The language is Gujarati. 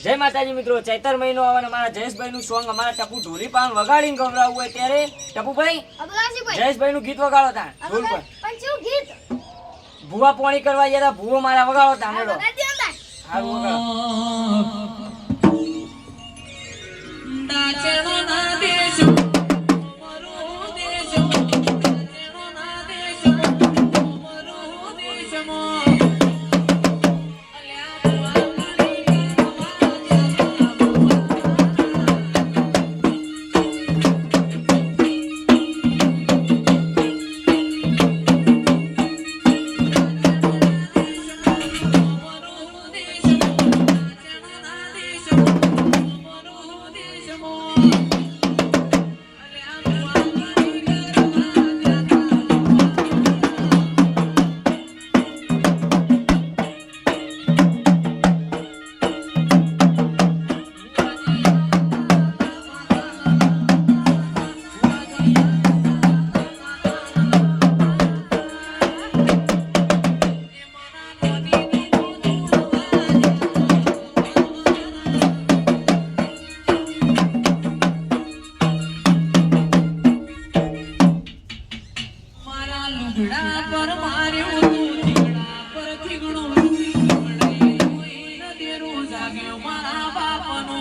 જય માતાજી મિત્રો, ચૈતર મહિનો આવે અને મારા જયેશભાઈ નું સોંગ અમારા ટપુ ઢોલી પાન વગાડીને ગવડાવવું હોય ત્યારે ટપુભાઈ જયેશભાઈ નું ગીત વગાડો તા ઢોલ પર. ભૂવા પોણી કરવા ગયા ભૂવો મારા વગાડો તા હેડો. હારું વગાડો. પર માર્યું ઠીકડા પર ઠીકડું મળે કોઈ ન તેરું જાગ્યો મારા બાપનો